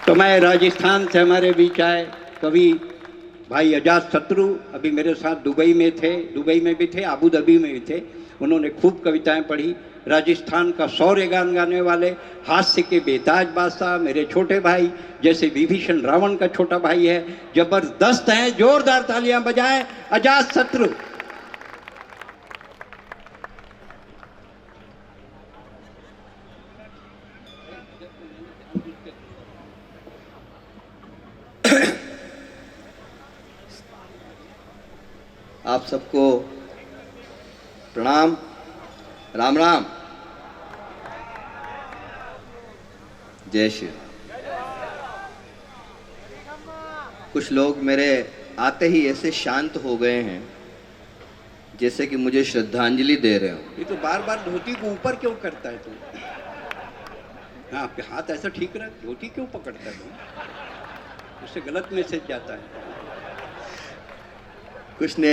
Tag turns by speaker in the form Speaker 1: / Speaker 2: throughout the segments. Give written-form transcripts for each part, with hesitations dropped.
Speaker 1: तो मैं राजस्थान से हमारे बीच आए कवि भाई अजात शत्रु, अभी मेरे साथ दुबई में थे, दुबई में भी थे, आबू धाबी में भी थे। उन्होंने खूब कविताएं पढ़ी। राजस्थान का शौर्य गान गाने वाले, हास्य के बेताज बादशाह मेरे छोटे भाई, जैसे विभीषण रावण का छोटा भाई है, जबरदस्त हैं। जोरदार तालियां बजाएं अजात शत्रु।
Speaker 2: आप सबको प्रणाम, राम राम, जय श्री राम। कुछ लोग मेरे आते ही ऐसे शांत हो गए हैं जैसे कि मुझे श्रद्धांजलि दे रहे हो।
Speaker 1: ये तो बार बार धोती को ऊपर क्यों करता है तू? हाँ, आपके हाथ ऐसा ठीक रहा, धोती क्यों पकड़ता है तू? उससे गलत मैसेज जाता है।
Speaker 2: कुछ ने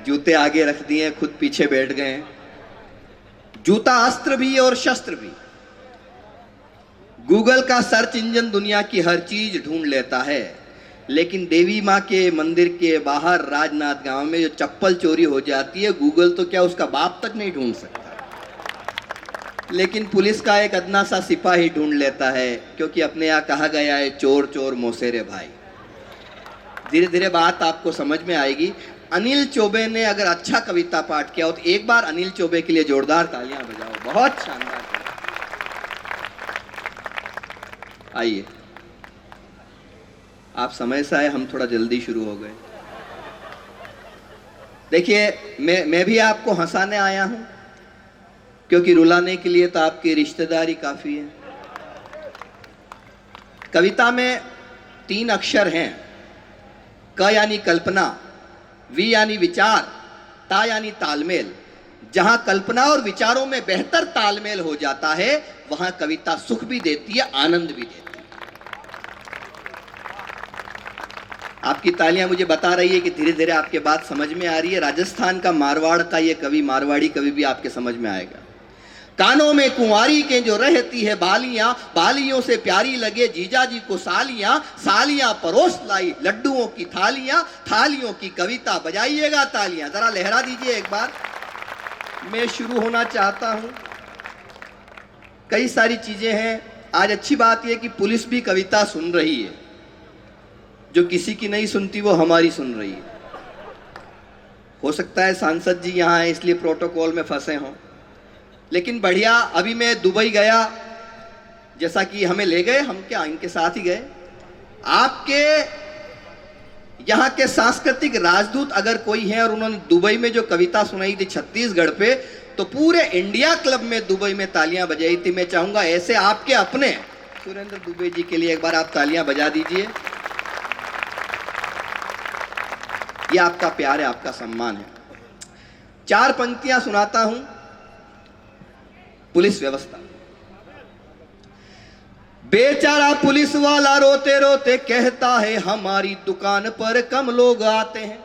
Speaker 2: जूते आगे रख दिए, खुद पीछे बैठ गए हैं। जूता अस्त्र भी और शस्त्र भी। गूगल का सर्च इंजन दुनिया की हर चीज ढूंढ लेता है, लेकिन देवी माँ के मंदिर के बाहर राजनाथ गांव में जो चप्पल चोरी हो जाती है, गूगल तो क्या उसका बाप तक नहीं ढूंढ सकता, लेकिन पुलिस का एक अदना सा सिपाही ढूंढ लेता है, क्योंकि अपने यहाँ कहा गया है चोर चोर मौसेरे भाई। धीरे धीरे बात आपको समझ में आएगी। अनिल चौबे ने अगर अच्छा कविता पाठ किया हो तो एक बार अनिल चौबे के लिए जोरदार तालियां बजाओ। बहुत शानदार। आइए, आप समय से आए, हम थोड़ा जल्दी शुरू हो गए। देखिए, मैं भी आपको हंसाने आया हूं, क्योंकि रुलाने के लिए तो आपकी रिश्तेदारी काफी है। कविता में 3 अक्षर हैं। क यानी कल्पना, वी यानी विचार, ता यानी तालमेल। जहां कल्पना और विचारों में बेहतर तालमेल हो जाता है, वहां कविता सुख भी देती है, आनंद भी देती है। आपकी तालियां मुझे बता रही है कि धीरे धीरे आपके बात समझ में आ रही है। राजस्थान का मारवाड़ का ये कवि, मारवाड़ी कवि भी आपके समझ में आएगा। कानों में कुंवारी के जो रहती है बालियां, बालियों से प्यारी लगे जीजा जी को सालियां, सालियां परोस लाई लड्डुओं की थालियां, थालियों की कविता बजाइएगा तालियां। जरा लहरा दीजिए एक बार। मैं शुरू होना चाहता हूं। कई सारी चीजें हैं। आज अच्छी बात यह कि पुलिस भी कविता सुन रही है। जो किसी की नहीं सुनती वो हमारी सुन रही है। हो सकता है सांसद जी यहां हैं इसलिए प्रोटोकॉल में फंसे हों, लेकिन बढ़िया। अभी मैं दुबई गया, जैसा कि हमें ले गए, हम क्या इनके साथ ही गए। आपके यहाँ के सांस्कृतिक राजदूत अगर कोई है और उन्होंने दुबई में जो कविता सुनाई थी छत्तीसगढ़ पे, तो पूरे इंडिया क्लब में दुबई में तालियां बजाई थी। मैं चाहूंगा ऐसे आपके अपने सुरेंद्र दुबे जी के लिए एक बार आप तालियां बजा दीजिए। ये आपका प्यार है, आपका सम्मान है। 4 पंक्तियां सुनाता हूं। पुलिस व्यवस्था। बेचारा पुलिस वाला रोते रोते कहता है, हमारी दुकान पर कम लोग आते हैं,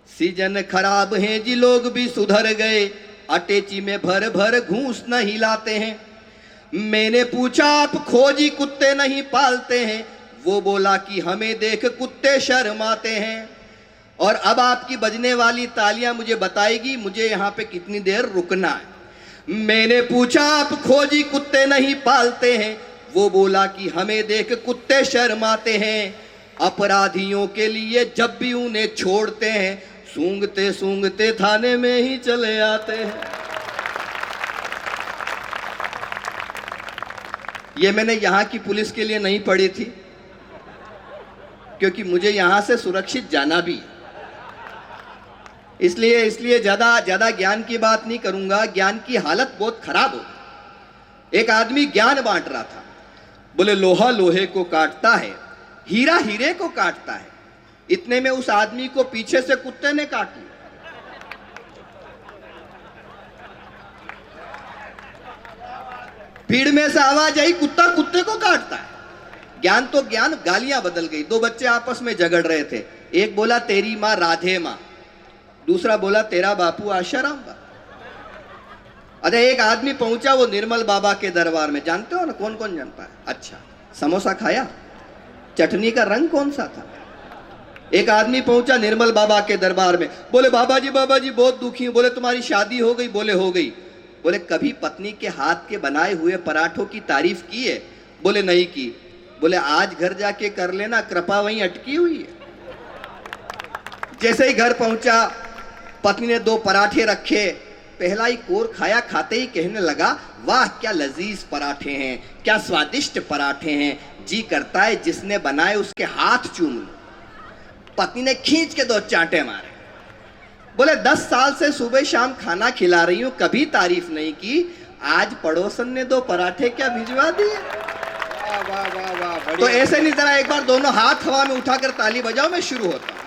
Speaker 2: सीजन खराब है जी, लोग भी सुधर गए, अटेची में भर भर घूस नहीं लाते हैं। मैंने पूछा आप खोजी कुत्ते नहीं पालते हैं, वो बोला कि हमें देख कुत्ते शर्माते हैं। और अब आपकी बजने वाली तालियां मुझे बताएगी मुझे यहां पे कितनी देर रुकना है। मैंने पूछा आप खोजी कुत्ते नहीं पालते हैं, वो बोला कि हमें देख कुत्ते शर्माते हैं। अपराधियों के लिए जब भी उन्हें छोड़ते हैं, सूंघते सूंघते थाने में ही चले आते हैं। ये मैंने यहां की पुलिस के लिए नहीं पढ़ी थी, क्योंकि मुझे यहां से सुरक्षित जाना भी है। इसलिए ज्यादा ज्ञान की बात नहीं करूंगा। ज्ञान की हालत बहुत खराब हो गई। एक आदमी ज्ञान बांट रहा था, बोले लोहा लोहे को काटता है, हीरा हीरे को काटता है। इतने में उस आदमी को पीछे से कुत्ते ने काट लिया। भीड़ में से आवाज आई, कुत्ता कुत्ते को काटता है। ज्ञान तो ज्ञान, गालियां बदल गई। 2 बच्चे आपस में झगड़ रहे थे। एक बोला तेरी माँ राधे माँ, दूसरा बोला तेरा बापू आशाराम बाबा। अच्छा, एक आदमी पहुंचा वो निर्मल बाबा के दरबार में। जानते हो ना, कौन कौन जानता है? अच्छा, समोसा खाया? चटनी का रंग कौन सा था? एक आदमी पहुंचा निर्मल बाबा के दरबार में, बोले बाबा जी बहुत दुखी हूं। बोले तुम्हारी शादी हो गई? बोले हो गई। बोले कभी पत्नी के हाथ के बनाए हुए पराठों की तारीफ की है? बोले नहीं की। बोले आज घर जाके कर लेना, कृपा वहीं अटकी हुई है। जैसे ही घर पहुंचा, पत्नी ने 2 पराठे रखे, पहला ही कोर खाया, खाते ही कहने लगा वाह क्या लजीज पराठे हैं, क्या स्वादिष्ट पराठे हैं, जी करता है जिसने बनाए उसके हाथ चूम लो। पत्नी ने खींच के 2 चांटे मारे। बोले 10 साल से सुबह शाम खाना खिला रही हूं, कभी तारीफ नहीं की, आज पड़ोसन ने 2 पराठे क्या भिजवा दिए।
Speaker 1: वाह वाह वाह वाह,
Speaker 2: तो ऐसे नहीं, जरा एक बार दोनों हाथ हवा में उठाकर ताली बजाओ, मैं शुरू होता हूं।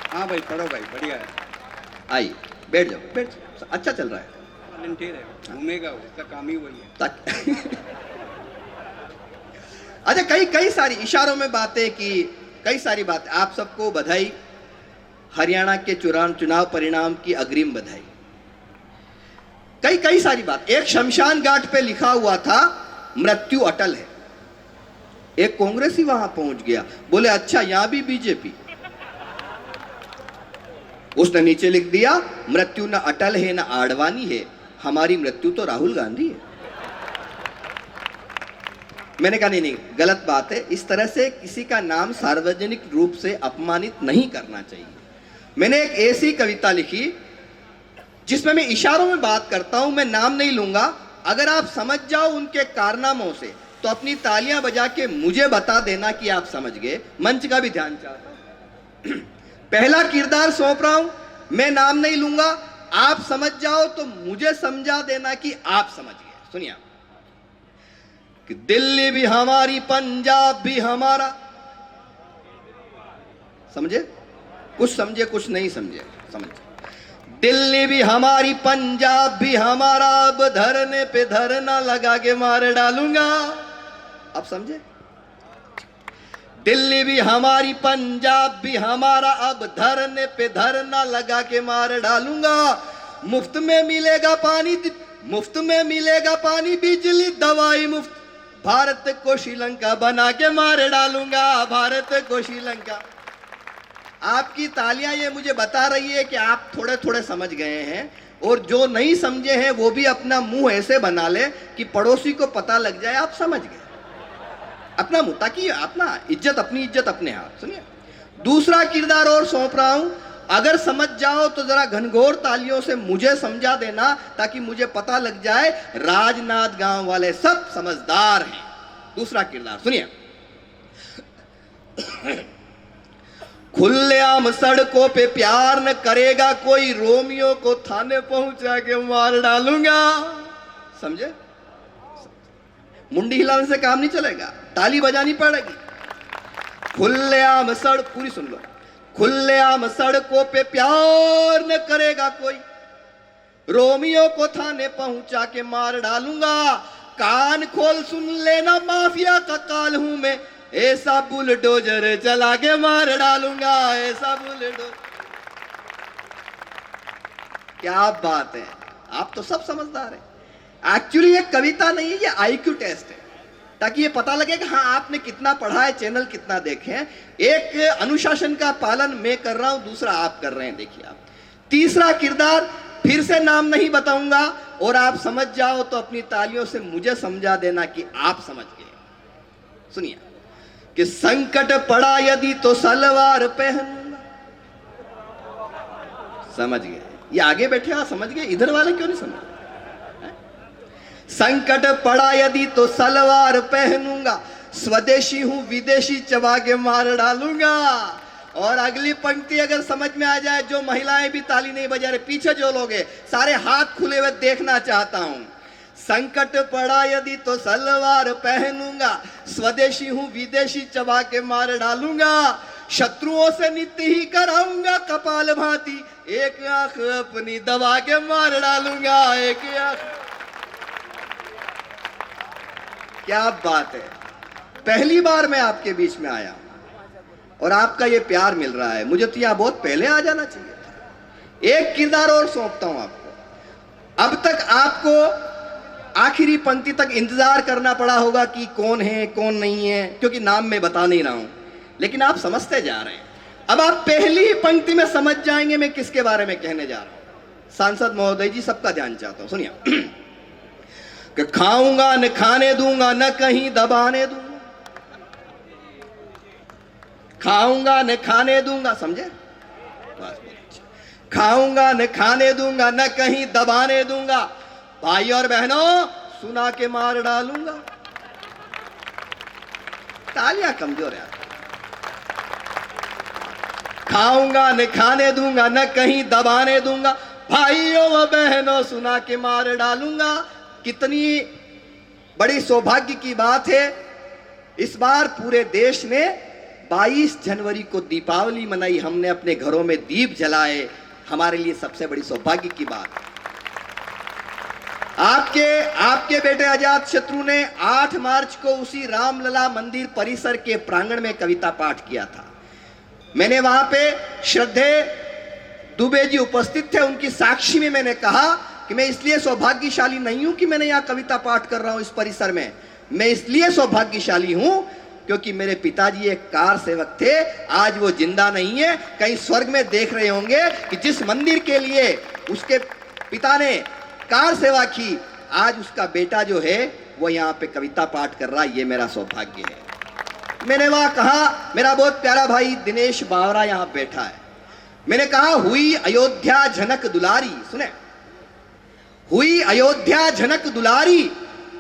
Speaker 1: हाँ भाई, पढ़ो भाई, बढ़िया है।
Speaker 2: आइए बैठ जाओ, बैठ जाओ, अच्छा चल रहा है।
Speaker 1: वॉलंटियर है, घूमेगा, उसका काम ही वही है।
Speaker 2: अच्छा, कई सारी इशारों में बातें की, कई सारी बातें। आप सबको बधाई, हरियाणा के चुनाव परिणाम की अग्रिम बधाई। कई सारी बात। एक शमशान घाट पे लिखा हुआ था मृत्यु अटल है। एक कांग्रेसी वहां पहुंच गया, बोले अच्छा यहां भी बीजेपी। उसने नीचे लिख दिया मृत्यु न अटल है न आडवाणी है, हमारी मृत्यु तो राहुल गांधी है। मैंने कहा नहीं, गलत बात है, इस तरह से किसी का नाम सार्वजनिक रूप से अपमानित नहीं करना चाहिए। मैंने एक ऐसी कविता लिखी जिसमें मैं इशारों में बात करता हूं, मैं नाम नहीं लूंगा। अगर आप समझ जाओ उनके कारनामों से तो अपनी तालियां बजा के मुझे बता देना कि आप समझ गए। मंच का भी ध्यान चाहता हूं। पहला किरदार सौंप रहा हूं, मैं नाम नहीं लूंगा, आप समझ जाओ तो मुझे समझा देना कि आप समझ गए। सुनिए, कि दिल्ली भी हमारी, पंजाब भी हमारा। समझे? कुछ समझे कुछ नहीं समझे, समझे। दिल्ली भी हमारी, पंजाब भी हमारा, अब धरने पे धरना लगा के मार डालूंगा। अब समझे? दिल्ली भी हमारी, पंजाब भी हमारा, अब धरने पे धरना लगा के मार डालूंगा। मुफ्त में मिलेगा पानी, मुफ्त में मिलेगा पानी, बिजली, दवाई मुफ्त, भारत को श्रीलंका बना के मार डालूंगा, भारत को श्रीलंका। आपकी तालियां ये मुझे बता रही है कि आप थोड़े थोड़े समझ गए हैं, और जो नहीं समझे हैं वो भी अपना मुंह ऐसे बना ले कि पड़ोसी को पता लग जाए आप समझ गए। अपना मुंह, ताकि अपना इज्जत, अपनी इज्जत अपने हाथ। सुनिए, दूसरा किरदार और सौंप रहा हूं, अगर समझ जाओ तो जरा घनघोर तालियों से मुझे समझा देना, ताकि मुझे पता लग जाए राजनाथ गांव वाले सब समझदार हैं। दूसरा किरदार सुनिए। खुलेआम सड़कों पे प्यार न करेगा कोई, रोमियो को थाने पहुंचा के मार डालूंगा। समझे? मुंडी हिलाने से काम नहीं चलेगा, ताली बजानी पड़ेगी। खुलेआम सड़क, पूरी सुन लो। खुलेआम सड़कों पे प्यार न करेगा कोई, रोमियो को थाने पहुंचा के मार डालूंगा। कान खोल सुन लेना, माफिया का काल हूं मैं, ऐसा बुलडोजर चला के मार डालूंगा, ऐसा बुलडोजर। क्या बात है, आप तो सब समझदार हैं। एक्चुअली ये कविता नहीं है, ये आईक्यू टेस्ट है, ताकि ये पता लगे कि हाँ आपने कितना पढ़ा है, चैनल कितना देखे हैं। एक अनुशासन का पालन मैं कर रहा हूं, दूसरा आप कर रहे हैं। देखिए आप, तीसरा किरदार फिर से नाम नहीं बताऊंगा, और आप समझ जाओ तो अपनी तालियों से मुझे समझा देना कि आप समझ गए। सुनिए, कि संकट पड़ा यदि तो सलवार पहनूंगा। समझ गए? ये आगे बैठे आप समझ गए, इधर वाले क्यों नहीं समझ? संकट पड़ा यदि तो सलवार पहनूंगा, स्वदेशी हूं विदेशी चबा के मार डालूंगा। और अगली पंक्ति अगर समझ में आ जाए, जो महिलाएं भी ताली नहीं बजा रहे, पीछे जो लोग हैं सारे हाथ खुले हुए देखना चाहता हूं। संकट पड़ा यदि तो सलवार पहनूंगा, स्वदेशी हूं विदेशी चबा के मार डालूंगा। शत्रुओं से नित्य ही कराऊंगा कपाल भांति, एक आंख अपनी दबा के मार डालूंगा, एक आंख। क्या बात है, पहली बार मैं आपके बीच में आया और आपका ये प्यार मिल रहा है। मुझे तो यहां बहुत पहले आ जाना चाहिए था। एक किरदार और सौंपता हूं आपको। अब तक आपको आखिरी पंक्ति तक इंतजार करना पड़ा होगा कि कौन है कौन नहीं है, क्योंकि नाम मैं बता नहीं रहा हूं, लेकिन आप समझते जा रहे हैं। अब आप पहली ही पंक्ति में समझ जाएंगे मैं किसके बारे में कहने जा रहा हूं। सांसद महोदय जी, सबका ध्यान चाहता हूं, सुनिए। कि खाऊंगा न खाने दूंगा, न कहीं दबाने दूंगा, खाऊंगा न खाने दूंगा, समझे? खाऊंगा न खाने दूंगा, न कहीं दबाने दूंगा, भाई और बहनों सुना के मार डालूंगा। तालियां कमजोर है। खाऊंगा न खाने दूंगा, न कहीं दबाने दूंगा, भाइयों व बहनों सुना के मार डालूंगा। कितनी बड़ी सौभाग्य की बात है, इस बार पूरे देश ने 22 जनवरी को दीपावली मनाई, हमने अपने घरों में दीप जलाए, हमारे लिए सबसे बड़ी सौभाग्य की बात। आपके बेटे अजात शत्रु ने 8 मार्च को उसी रामलला मंदिर परिसर के प्रांगण में कविता पाठ किया था। मैंने वहां पे श्रद्धेय दुबे जी उपस्थित थे, उनकी साक्षी में मैंने कहा कि मैं इसलिए सौभाग्यशाली नहीं हूं कि मैंने यहां कविता पाठ कर रहा हूं इस परिसर में, मैं इसलिए सौभाग्यशाली हूं क्योंकि मेरे पिताजी एक कार सेवक थे, आज वो जिंदा नहीं है, कहीं स्वर्ग में देख रहे होंगे कि जिस मंदिर के लिए उसके पिता ने कार सेवा की, आज उसका बेटा जो है वो यहाँ पे कविता पाठ कर रहा है, ये मेरा सौभाग्य है। मैंने वहां कहा, मेरा बहुत प्यारा भाई दिनेश बावरा यहाँ बैठा है, मैंने कहा हुई अयोध्या झनक दुलारी, सुने, हुई अयोध्या झनक दुलारी,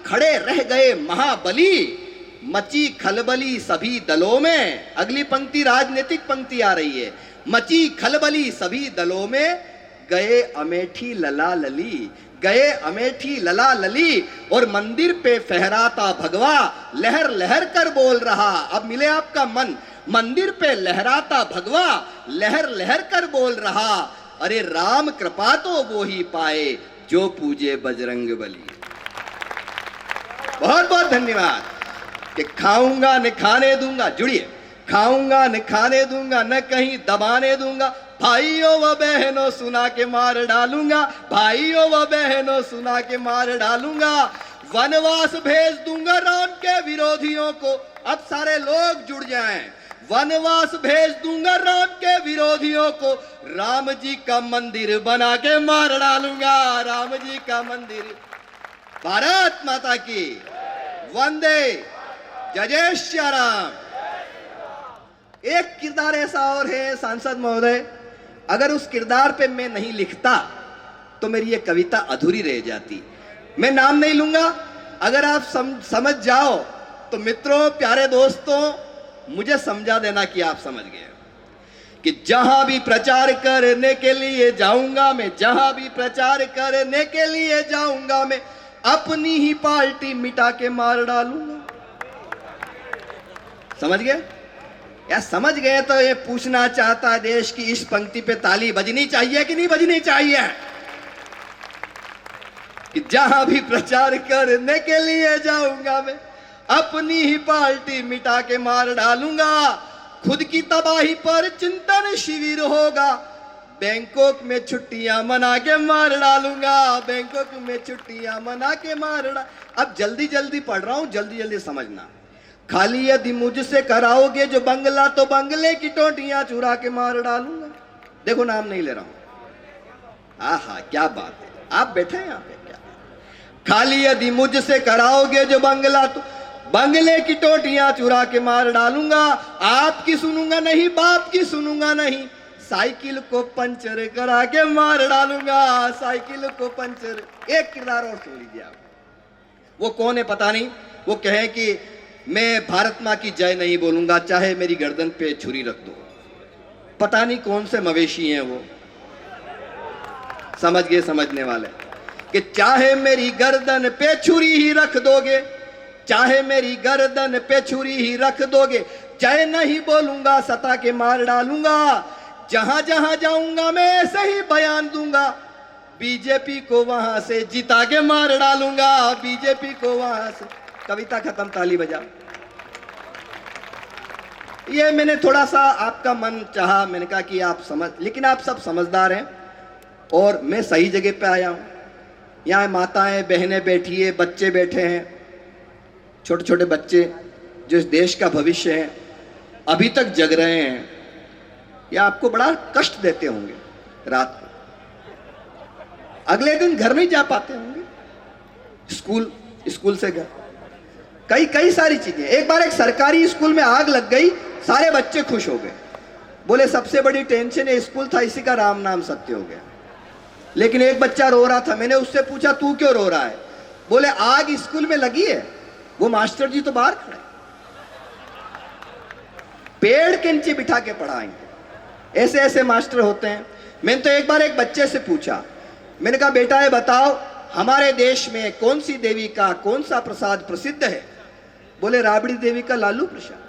Speaker 2: खड़े रह गए महाबली, मची खलबली सभी दलों में। अगली पंक्ति राजनीतिक पंक्ति आ रही है, मची खलबली सभी दलों में, गए अमेठी लला लली, गए अमेठी लला लली, और मंदिर पे फहराता भगवा लहर लहर कर बोल रहा। अब मिले आपका मन, मंदिर पे लहराता भगवा लहर लहर कर बोल रहा, अरे राम कृपा तो वो ही पाए जो पूजे बजरंग बली। बहुत बहुत धन्यवाद। कि खाऊंगा न खाने दूंगा, जुड़िए, खाऊंगा न खाने दूंगा, न कहीं दबाने दूंगा, भाइयों व बहनों सुना के मार डालूंगा, भाइयों व बहनों सुना के मार डालूंगा, वनवास भेज दूंगा राम के विरोधियों को। अब सारे लोग जुड़ जाएं, वनवास भेज दूंगा राम के विरोधियों को, राम जी का मंदिर बना के मार डालूंगा, राम जी का मंदिर। भारत माता की वंदे, जय जय श्री राम। एक किरदार ऐसा और है सांसद महोदय, अगर उस किरदार पे मैं नहीं लिखता तो मेरी ये कविता अधूरी रह जाती। मैं नाम नहीं लूंगा, अगर आप समझ जाओ तो मित्रों, प्यारे दोस्तों, मुझे समझा देना कि आप समझ गए। कि जहां भी प्रचार करने के लिए जाऊंगा मैं, जहां भी प्रचार करने के लिए जाऊंगा मैं, अपनी ही पार्टी मिटा के मार डालूंगा। समझ गए या? समझ गए तो ये पूछना चाहता है देश की इस पंक्ति पे ताली बजनी चाहिए कि नहीं बजनी चाहिए? कि जहां भी प्रचार करने के लिए जाऊंगा मैं, अपनी ही पार्टी मिटा के मार डालूंगा, खुद की तबाही पर चिंतन शिविर होगा, बैंकॉक में छुट्टियां मना के मार डालूंगा, बैंकॉक में छुट्टियां मना के मार डाल। अब जल्दी जल्दी पढ़ रहा हूं, जल्दी जल्दी समझना। खाली यदि मुझसे कराओगे जो बंगला, तो बंगले की टोटियां चुरा के मार डालूंगा। देखो नाम नहीं ले रहा हूं। आहा क्या बात है, आप बैठे हैं यहाँ पे क्या? खाली यदि मुझसे कराओगे जो बंगला, तो बंगले की टोटियां चुरा के मार डालूंगा, आपकी सुनूंगा नहीं, बाप की सुनूंगा नहीं, साइकिल को पंचर करा के मार डालूंगा, साइकिल को पंचर। एक किरदार और सुन लीजिए आप। वो कौन है पता नहीं, वो कहे कि मैं भारत मां की जय नहीं बोलूंगा, चाहे मेरी गर्दन पे छुरी रख दो। पता नहीं कौन से मवेशी हैं वो, समझ गए समझने वाले, कि चाहे मेरी गर्दन पे छुरी ही रख दोगे, चाहे मेरी गर्दन पे छुरी ही रख दोगे, जय नहीं बोलूंगा, सता के मार डालूंगा, जहां जहां जाऊंगा मैं ऐसे ही बयान दूंगा, बीजेपी को वहां से जिता के मार डालूंगा, बीजेपी को वहां से। कविता खत्म, ताली बजा। ये मैंने थोड़ा सा आपका मन चाहा, मैंने कहा कि आप समझ, लेकिन आप सब समझदार हैं और मैं सही जगह पे आया हूं। यहाँ माताएं बहनें बैठी है, बच्चे बैठे हैं, छोटे छोटे बच्चे जो इस देश का भविष्य है, अभी तक जग रहे हैं, या आपको बड़ा कष्ट देते होंगे रात को, अगले दिन घर नहीं जा पाते होंगे, स्कूल से घर, कई सारी चीजें। एक बार एक सरकारी स्कूल में आग लग गई, सारे बच्चे खुश हो गए, बोले सबसे बड़ी टेंशन है स्कूल था, इसी का राम नाम सत्य हो गया। लेकिन एक बच्चा रो रहा था, मैंने उससे पूछा तू क्यों रो रहा है? बोले आग स्कूल में लगी है, वो मास्टर जी तो बाहर खड़े, पेड़ के नीचे बिठा के पढ़ाएंगे। ऐसे ऐसे मास्टर होते हैं। मैंने तो एक बार एक बच्चे से पूछा, मैंने कहा बेटा ये बताओ हमारे देश में कौन सी देवी का कौन सा प्रसाद प्रसिद्ध है? बोले राबड़ी देवी का लालू प्रसाद।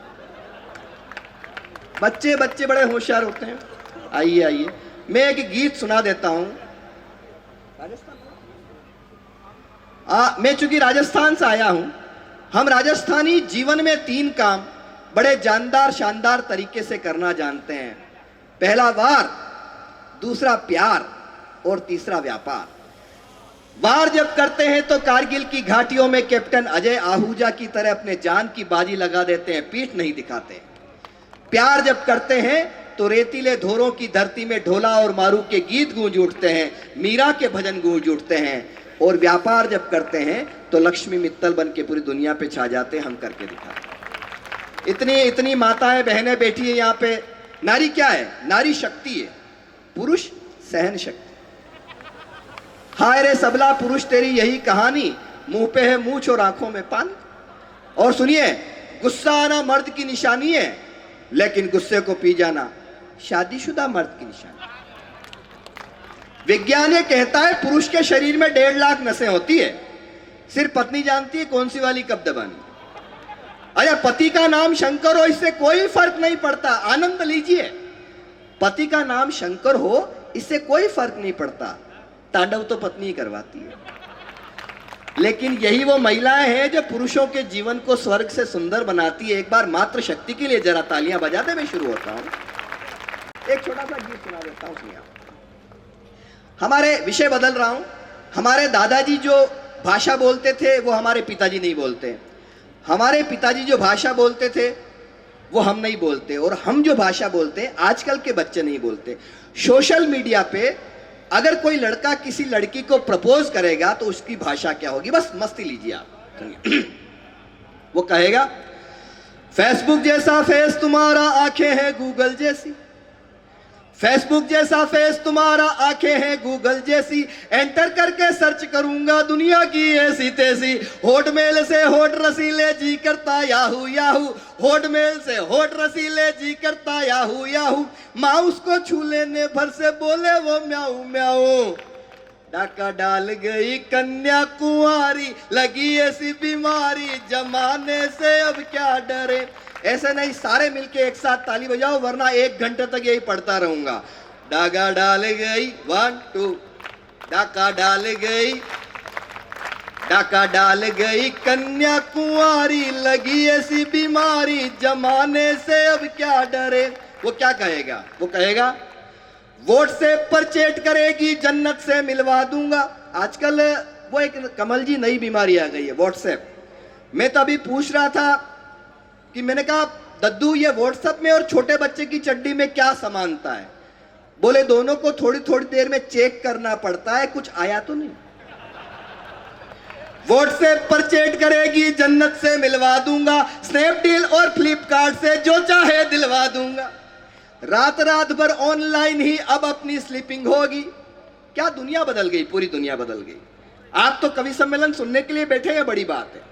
Speaker 2: बच्चे बड़े होशियार होते हैं। आइए मैं एक गीत सुना देता हूं। मैं चूंकि राजस्थान से आया हूं, हम राजस्थानी जीवन में 3 काम बड़े जानदार शानदार तरीके से करना जानते हैं। पहला वार, दूसरा प्यार और तीसरा व्यापार। वार जब करते हैं तो कारगिल की घाटियों में कैप्टन अजय आहूजा की तरह अपने जान की बाजी लगा देते हैं, पीठ नहीं दिखाते। प्यार जब करते हैं तो रेतीले धोरों की धरती में ढोला और मारू के गीत गूंज उठते हैं, मीरा के भजन गूंज उठते हैं। और व्यापार जब करते हैं तो लक्ष्मी मित्तल बन के पूरी दुनिया पे छा जाते हैं, हम करके दिखाते। इतनी माताएं बहनें बैठी है यहाँ पे। नारी क्या है? नारी शक्ति है, पुरुष सहन शक्ति। हाय रे सबला पुरुष तेरी यही कहानी, मुंह पे है मूंछ और आंखों में पानी। और सुनिए, गुस्सा आना मर्द की निशानी है, लेकिन गुस्से को पी जाना शादीशुदा मर्द की निशानी। विज्ञान ये कहता है पुरुष के शरीर में 1.5 लाख नसें होती है, सिर्फ पत्नी जानती है कौन सी वाली कब दबानी। अरे पति का नाम शंकर हो, इससे कोई फर्क नहीं पड़ता, आनंद लीजिए। पति का नाम शंकर हो, इससे कोई फर्क नहीं पड़ता, तांडव तो पत्नी ही करवाती है। लेकिन यही वो महिलाएं हैं जो पुरुषों के जीवन को स्वर्ग से सुंदर बनाती है। एक बार मातृ शक्ति के लिए जरा तालियां बजाते मैं शुरू होता हूं। एक छोटा सा गीत सुना देता हूं, सुनिए। हमारे विषय बदल रहा हूं। हमारे दादाजी जो भाषा बोलते थे वो हमारे पिताजी नहीं बोलते। हमारे पिताजी जो भाषा बोलते थे वो हम नहीं बोलते, और हम जो भाषा बोलते हैं आजकल के बच्चे नहीं बोलते। सोशल मीडिया पे अगर कोई लड़का किसी लड़की को प्रपोज करेगा तो उसकी भाषा क्या होगी? बस मस्ती लीजिए आप। वो कहेगा, फेसबुक जैसा फेस तुम्हारा, आंखें हैं गूगल जैसी। फेसबुक जैसा फेस तुम्हारा, आंखें हैं गूगल जैसी। एंटर करके सर्च करूंगा दुनिया की ऐसी तैसी। होट मेल से होट रसीले जी करता याहू याहू। होट मेल से होट रसीले जी करता याहू याहू। माउस को छू लेने भर से बोले वो म्याऊ म्याऊ। डाका डाल गई कन्या कुंवारी, लगी ऐसी बीमारी, जमाने से अब क्या डरे। ऐसे नहीं, सारे मिलके एक साथ ताली बजाओ, वरना 1 घंटे तक यही पढ़ता रहूंगा। डाका डाल गई 1 2, डाका डाल गई, डाका डाल गई कन्या कुंवारी, लगी ऐसी बीमारी, जमाने से अब क्या डरे। वो क्या कहेगा? वो कहेगा व्हाट्सएप पर चैट करेगी, जन्नत से मिलवा दूंगा। आजकल वो एक कमल जी नई बीमारी आ गई है, व्हाट्सएप। मैं तो अभी पूछ रहा था कि मैंने कहा दद्दू ये व्हाट्सएप में और छोटे बच्चे की चड्डी में क्या समानता है? बोले दोनों को थोड़ी थोड़ी देर में चेक करना पड़ता है, कुछ आया तो नहीं। व्हाट्सएप पर चैट करेगी, जन्नत से मिलवा दूंगा। स्नैपडील और फ्लिपकार्ट से जो चाहे दिलवा दूंगा। रात रात भर ऑनलाइन ही अब अपनी स्लीपिंग होगी। क्या दुनिया बदल गई, पूरी दुनिया बदल गई। आप तो कवि सम्मेलन सुनने के लिए बैठे हैं, बड़ी बात है।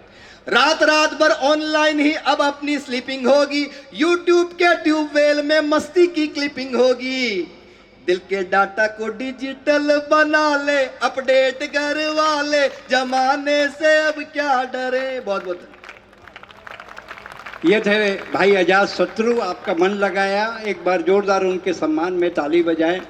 Speaker 2: रात रात भर ऑनलाइन ही अब अपनी स्लीपिंग होगी। यूट्यूब के ट्यूबवेल में मस्ती की क्लिपिंग होगी। दिल के डाटा को डिजिटल बना ले, अपडेट करवा ले, जमाने से अब क्या डरे। बहुत बहुत
Speaker 1: ये थे भाई अजात शत्रु, आपका मन लगाया। एक बार जोरदार उनके सम्मान में ताली बजाएं।